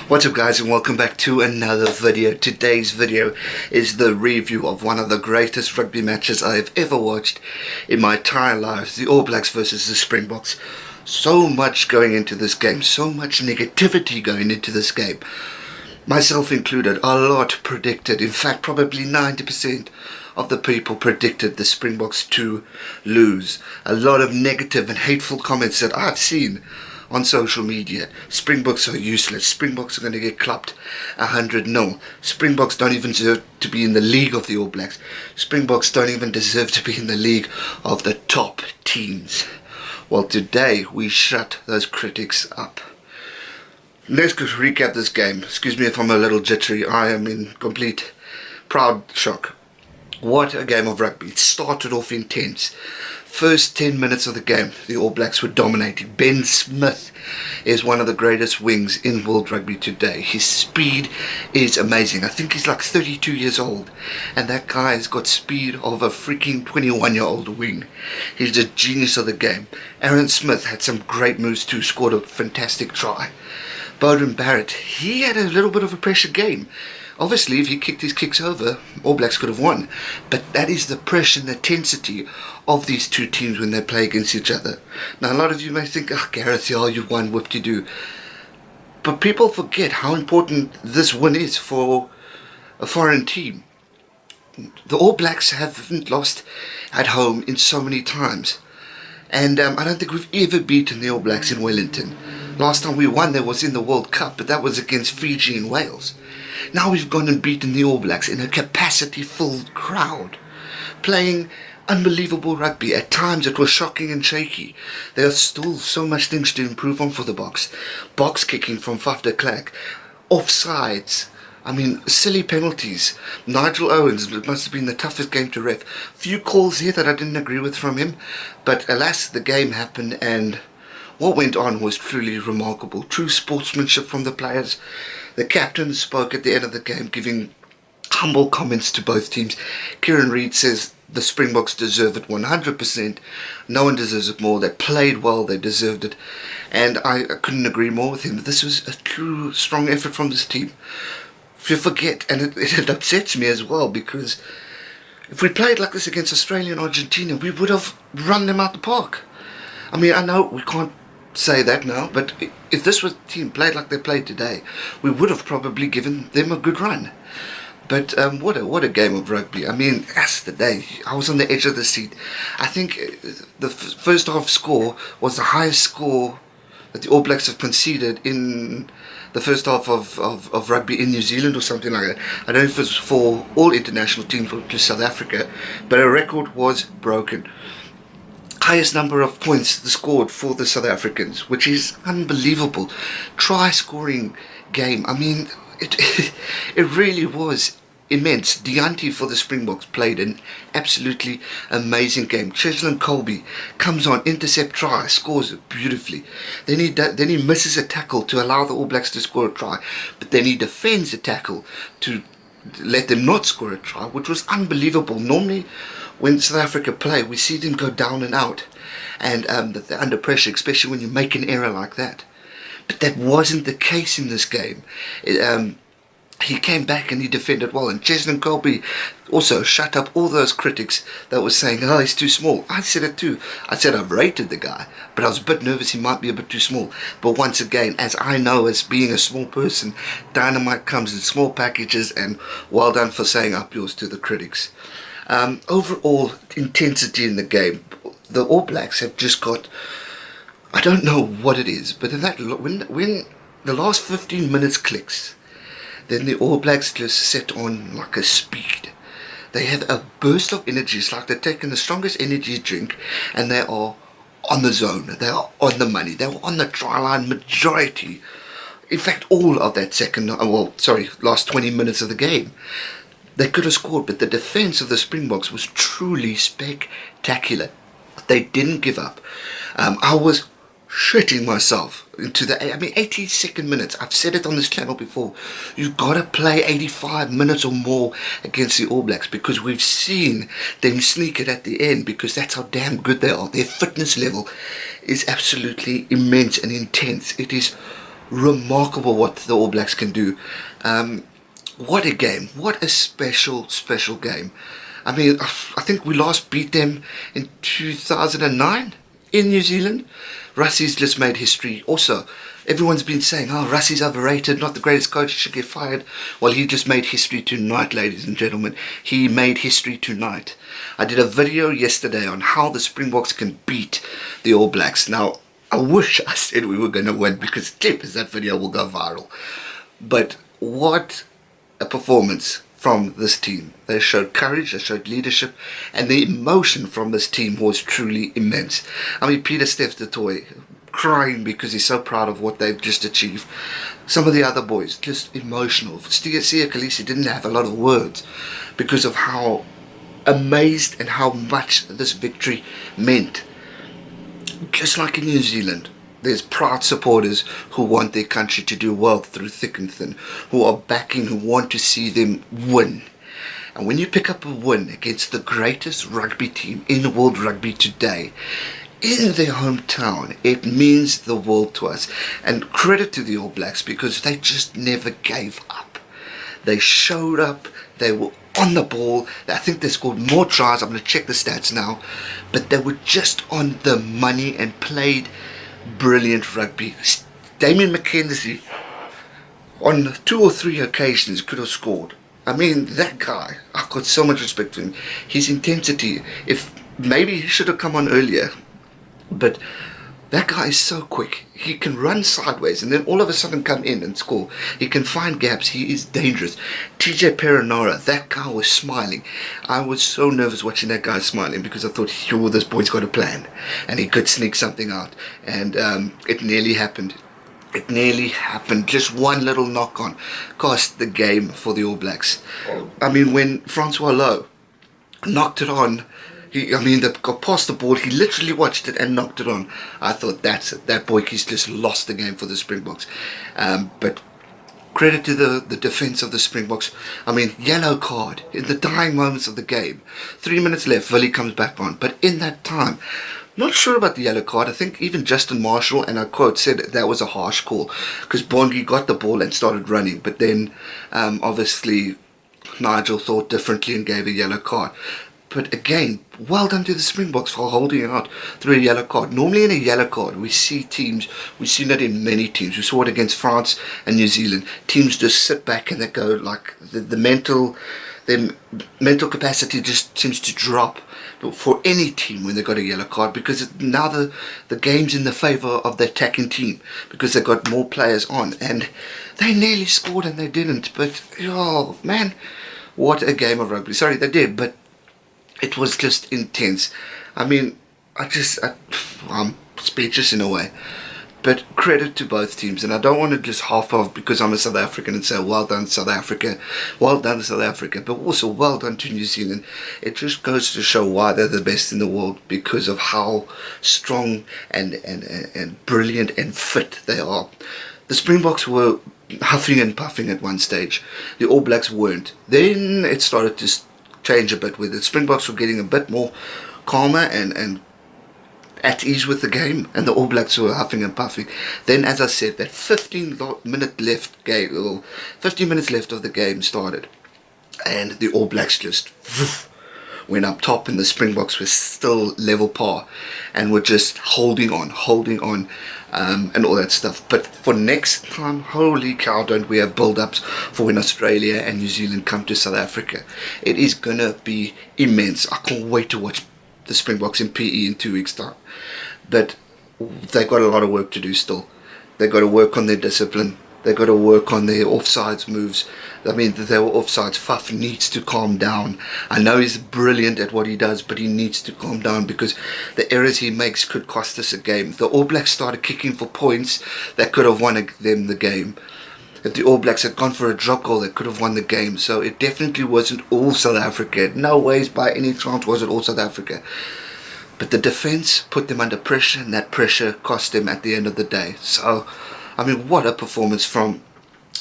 What's up guys, and welcome back to another video. Today's video is the review of one of the greatest rugby matches I have ever watched in my entire life. The All Blacks versus the Springboks. So much going into this game, so much negativity going into this game. Myself included, a lot predicted. In fact, probably 90% of the people predicted the Springboks to lose. A lot of negative and hateful comments that I've seen on social media. Springboks are useless. Springboks are going to get clapped 100-0. Springboks don't even deserve to be in the league of the All Blacks. Springboks don't even deserve to be in the league of the top teams. Well, today we shut those critics up. Let's go recap this game. Excuse me if I'm a little jittery. I am in complete proud shock. What a game of rugby. It started off intense. First 10 minutes of the game, the All Blacks were dominating. Ben Smith is one of the greatest wings in world rugby today. His speed is amazing. I think he's like 32 years old, and that guy has got speed of a freaking 21-year-old wing. He's a genius of the game. Aaron Smith had some great moves too, scored a fantastic try. Beauden Barrett, he had a little bit of a pressure game. Obviously, if he kicked his kicks over, All Blacks could have won. But that is the pressure and the intensity of these two teams when they play against each other. Now, a lot of you may think, oh, Gareth, yeah, you won, whoop-de-doo. But people forget how important this win is for a foreign team. The All Blacks haven't lost at home in so many times. And I don't think we've ever beaten the All Blacks in Wellington. Last time we won there was in the World Cup, but that was against Fiji and Wales. Now we've gone and beaten the All Blacks in a capacity-filled crowd, playing unbelievable rugby. At times it was shocking and shaky. There are still so much things to improve on for the Boks. Box kicking from Faf de Klerk, offsides, silly penalties. Nigel Owens, it must have been the toughest game to ref. Few calls here that I didn't agree with from him, but alas, the game happened and what went on was truly remarkable. True sportsmanship from the players. The captain spoke at the end of the game, giving humble comments to both teams. Kieran Reid says the Springboks deserve it 100%. No one deserves it more. They played well, they deserved it. And I couldn't agree more with him. This was a true strong effort from this team. If you forget, and it upsets me as well, because if we played like this against Australia and Argentina, we would have run them out the park. I know we can't say that now, but if this was team played like they played today, we would have probably given them a good run. But what a game of rugby. That's the day. I was on the edge of the seat. I think the first half score was the highest score that the All Blacks have conceded in the first half of rugby in New Zealand or something like that. I don't know if it was for all international teams or just South Africa, but a record was broken. Highest number of points scored for the South Africans, which is unbelievable. Try scoring game. It really was immense. Dyantyi for the Springboks played an absolutely amazing game. Cheslin Colby comes on, intercept try, scores it beautifully. Then he misses a tackle to allow the All Blacks to score a try, but then he defends a tackle to let them not score a try, which was unbelievable. Normally, when South Africa play, we see them go down and out, and they're under pressure, especially when you make an error like that. But that wasn't the case in this game. He came back and he defended well, and Cheslin Colby also shut up all those critics that were saying, oh, he's too small. I said it too. I said I've rated the guy, but I was a bit nervous he might be a bit too small. But once again, as I know, as being a small person, dynamite comes in small packages, and well done for saying up yours to the critics. Overall intensity in the game, the All Blacks have just got, I don't know what it is, but in that when the last 15 minutes clicks, then the All Blacks just set on like a speed. They have a burst of energy. It's like they're taking the strongest energy drink and they are on the zone. They are on the money. They were on the try line majority. In fact, all of that last 20 minutes of the game. They could have scored, but the defense of the Springboks was truly spectacular. They didn't give up. I was shitting myself into the 82nd minutes. I've said it on this channel before. You've got to play 85 minutes or more against the All Blacks, because we've seen them sneak it at the end, because that's how damn good they are. Their fitness level is absolutely immense and intense. It is remarkable what the All Blacks can do. What a game. What a special, special game. I mean, I think we last beat them in 2009 in New Zealand. Rassie's just made history. Also, everyone's been saying, oh, Rassie's overrated, not the greatest coach, he should get fired. Well, he just made history tonight, ladies and gentlemen. He made history tonight. I did a video yesterday on how the Springboks can beat the All Blacks. Now, I wish I said we were going to win, because clippers, that video will go viral. But what a performance from this team. They showed courage, they showed leadership, and the emotion from this team was truly immense. I mean, Peter Steph du Toit crying because he's so proud of what they've just achieved. Some of the other boys just emotional. Siya Kolisi didn't have a lot of words because of how amazed and how much this victory meant. Just like in New Zealand, there's proud supporters who want their country to do well through thick and thin, who are backing, who want to see them win. And when you pick up a win against the greatest rugby team in world rugby today, in their hometown, it means the world to us. And credit to the All Blacks, because they just never gave up. They showed up, they were on the ball. I think they scored more tries. I'm going to check the stats now, but they were just on the money and played brilliant rugby. Damien McKenzie on 2 or 3 occasions could have scored. I mean, that guy, I've got so much respect for him. His intensity, if maybe he should have come on earlier, but that guy is so quick. He can run sideways and then all of a sudden come in and score. He can find gaps. He is dangerous. TJ Perenara, that guy was smiling. I was so nervous watching that guy smiling, because I thought, yo, this boy's got a plan and he could sneak something out. And it nearly happened. It nearly happened. Just one little knock on cost the game for the All Blacks. I mean, when Francois Lowe knocked it on, they got past the ball, he literally watched it and knocked it on. I thought, that's it. That boy, he's just lost the game for the Springboks. But credit to the defence of the Springboks. I mean, yellow card in the dying moments of the game. 3 minutes left, Willie comes back on. But in that time, not sure about the yellow card. I think even Justin Marshall, and I quote, said that was a harsh call, because Bongi got the ball and started running. But then, obviously, Nigel thought differently and gave a yellow card. But again, well done to the Springboks for holding out through a yellow card. Normally in a yellow card, we see teams, we've seen it in many teams. We saw it against France and New Zealand. Teams just sit back and they go, like, their mental capacity just seems to drop for any team when they got a yellow card, because now the game's in the favour of the attacking team, because they've got more players on. And they nearly scored and they didn't. But, oh, man, what a game of rugby. Sorry, they did, but it was just intense. I mean, I'm speechless in a way. But credit to both teams. And I don't want to just half off because I'm a South African and say, well done South Africa, well done South Africa, but also well done to New Zealand. It just goes to show why they're the best in the world, because of how strong and brilliant and fit they are. The Springboks were huffing and puffing at one stage. The All Blacks weren't. Then it started to change a bit, where the Springboks were getting a bit more calmer and at ease with the game, and the All Blacks were huffing and puffing. Then, as I said, that 15 minutes left of the game started, and the All Blacks just went up top, and the Springboks were still level par and were just holding on, and all that stuff. But for next time, holy cow, don't we have build-ups for when Australia and New Zealand come to South Africa. It is gonna be immense. I can't wait to watch the Springboks in PE in 2 weeks time. But they've got a lot of work to do still. They've got to work on their discipline. They've got to work on their offsides moves. I mean, they were offsides. Faf needs to calm down. I know he's brilliant at what he does, but he needs to calm down, because the errors he makes could cost us a game. The All Blacks started kicking for points that could have won them the game. If the All Blacks had gone for a drop goal, they could have won the game. So it definitely wasn't all South Africa. No ways by any chance was it all South Africa. But the defence put them under pressure, and that pressure cost them at the end of the day. So, I mean, what a performance from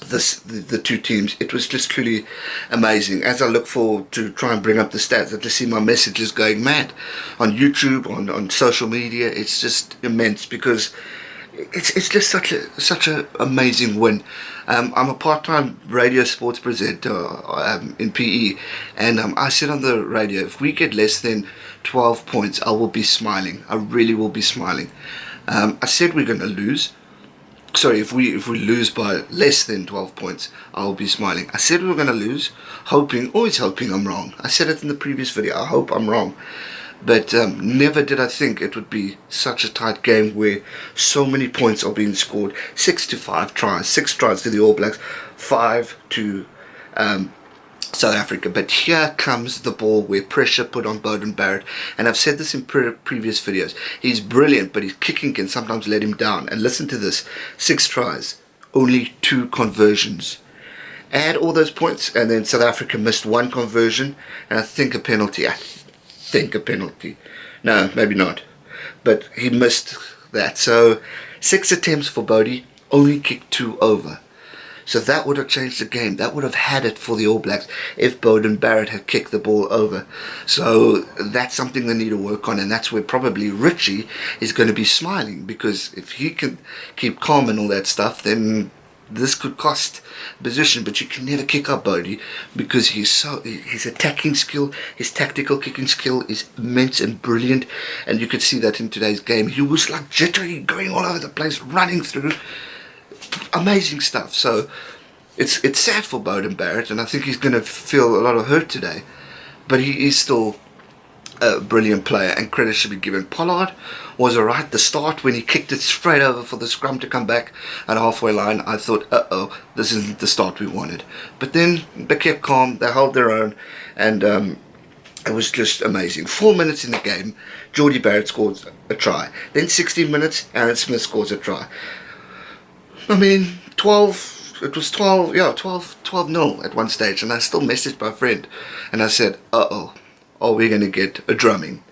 the two teams. It was just truly amazing. As I look forward to try and bring up the stats, I just see my messages going mad on YouTube, on social media. It's just immense, because it's just such a amazing win. I'm a part-time radio sports presenter in PE, and I said on the radio, if we get less than 12 points, I will be smiling. I really will be smiling. I said we're going to lose. Sorry, if we lose by less than 12 points, I'll be smiling. I said we were going to lose, always hoping I'm wrong. I said it in the previous video. I hope I'm wrong. But never did I think it would be such a tight game where so many points are being scored. 6-5 tries, 6 tries to the All Blacks, 5 to South Africa. But here comes the ball where pressure put on Beauden Barrett. And I've said this in previous videos. He's brilliant, but his kicking can sometimes let him down. And listen to this, 6 tries, only 2 conversions. Add all those points, and then South Africa missed 1 conversion, and I think a penalty. No, maybe not. But he missed that. So 6 attempts for Bodie, only kicked 2 over. So that would have changed the game. That would have had it for the All Blacks if Beauden Barrett had kicked the ball over. So that's something they need to work on, and that's where probably Richie is going to be smiling, because if he can keep calm and all that stuff, then this could cost position. But you can never kick up Bodie, because his attacking skill, his tactical kicking skill is immense and brilliant, and you could see that in today's game. He was like jittery, going all over the place, running through, amazing stuff. So it's sad for Beauden Barrett, and I think he's going to feel a lot of hurt today, but he is still a brilliant player, and credit should be given. Pollard was alright. The start, when he kicked it straight over for the scrum to come back at the halfway line, I thought, this isn't the start we wanted. But then they kept calm, they held their own, and it was just amazing. 4 minutes in the game, Jordie Barrett scores a try. Then 16 minutes, Aaron Smith scores a try. I mean, 12-0 at one stage, and I still messaged my friend, and I said, are we going to get a drumming?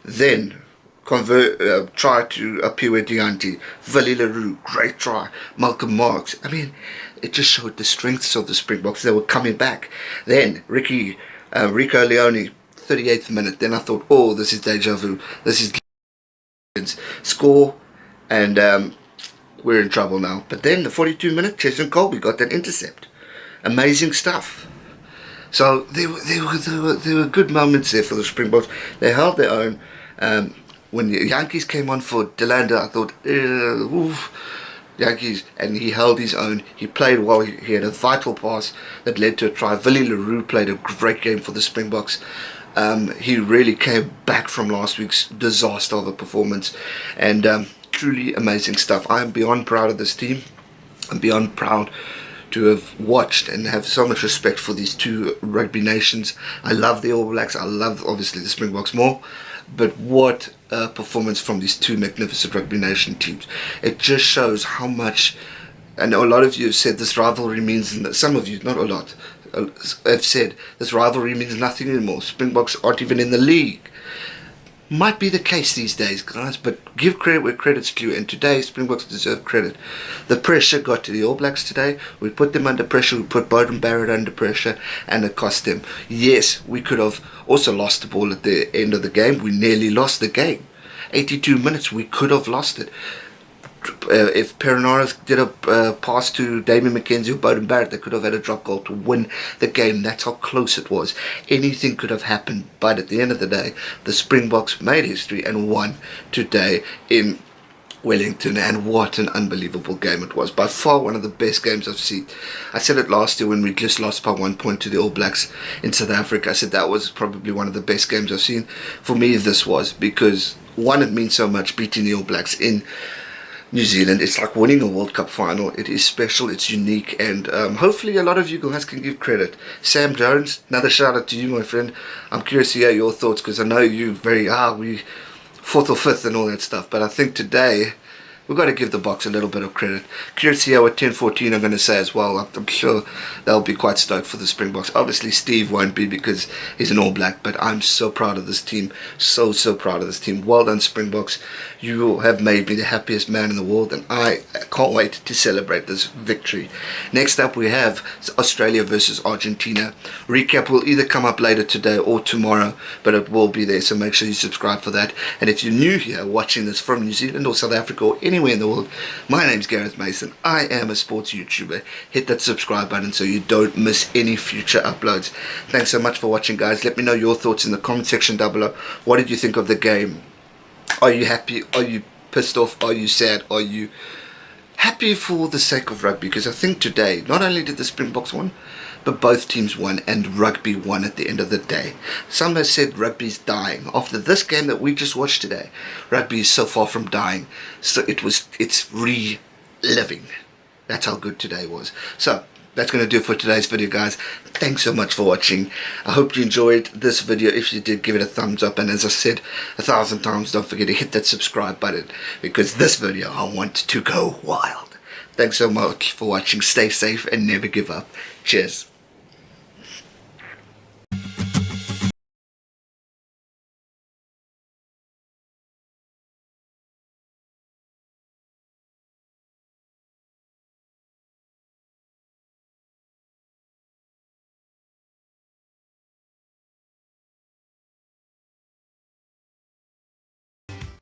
Then try to Aphiwe Dyantyi, Willie le Roux, great try, Malcolm Marx. I mean, it just showed the strengths of the Springboks. They were coming back. Then Rico Leone, 38th minute. Then I thought, this is deja vu. This is score, and we're in trouble now. But then the 42-minute, Cheslin Colby got that intercept. Amazing stuff. So there were good moments there for the Springboks. They held their own. When the Yankees came on for Delanda, I thought, Yankees, and he held his own. He played well. He had a vital pass that led to a try. Willie le Roux played a great game for the Springboks. He really came back from last week's disaster of a performance, and truly amazing stuff. I am beyond proud of this team. I'm beyond proud to have watched and have so much respect for these two rugby nations. I love the All Blacks. I love, obviously, the Springboks more. But what a performance from these two magnificent rugby nation teams. It just shows how much, and a lot of you have said this rivalry means, some of you, not a lot, have said this rivalry means nothing anymore. Springboks aren't even in the league. Might be the case these days, guys, but give credit where credit's due, and today Springboks deserve credit. The pressure got to the All Blacks today. We put them under pressure. We put Beauden Barrett under pressure, and it cost them. Yes, we could have also lost the ball at the end of the game. We nearly lost the game. 82 minutes, we could have lost it. If Perinaris did a pass to Damien McKenzie or Beauden Barrett, they could have had a drop goal to win the game. That's how close it was. Anything could have happened, but at the end of the day, the Springboks made history and won today in Wellington, and what an unbelievable game it was. By far one of the best games I've seen. I said it last year when we just lost by 1 point to the All Blacks in South Africa. I said that was probably one of the best games I've seen. For me, this was, because one, it means so much beating the All Blacks in New Zealand. It's like winning a World Cup final. It is special, it's unique, and hopefully a lot of you guys can give credit. Sam Jones, another shout out to you, my friend. I'm curious to hear your thoughts, because I know you we 4th or 5th and all that stuff, but I think today we've got to give the Boks a little bit of credit. Curious to hear what 10-14 are going to say as well. I'm sure they'll be quite stoked for the Springboks. Obviously Steve won't be, because he's an All Black, but I'm so proud of this team. So proud of this team. Well done, Springboks. You have made me the happiest man in the world, and I can't wait to celebrate this victory. Next up we have Australia versus Argentina. Recap will either come up later today or tomorrow, but it will be there, so make sure you subscribe for that. And if you're new here watching this from New Zealand or South Africa or any anywhere in the world. My name's Gareth Mason. I am a sports YouTuber. Hit that subscribe button so you don't miss any future uploads. Thanks so much for watching, guys. Let me know your thoughts in the comment section down below. What did you think of the game? Are you happy? Are you pissed off? Are you sad? Are you happy for the sake of rugby? Because I think today, not only did the Springboks win, but both teams won and rugby won at the end of the day. Some have said rugby's dying. After this game that we just watched today, rugby is so far from dying. So it's reliving. That's how good today was. So that's going to do it for today's video, guys. Thanks so much for watching. I hope you enjoyed this video. If you did, give it a thumbs up. And as I said 1,000 times, don't forget to hit that subscribe button, because this video I want to go wild. Thanks so much for watching. Stay safe and never give up. Cheers.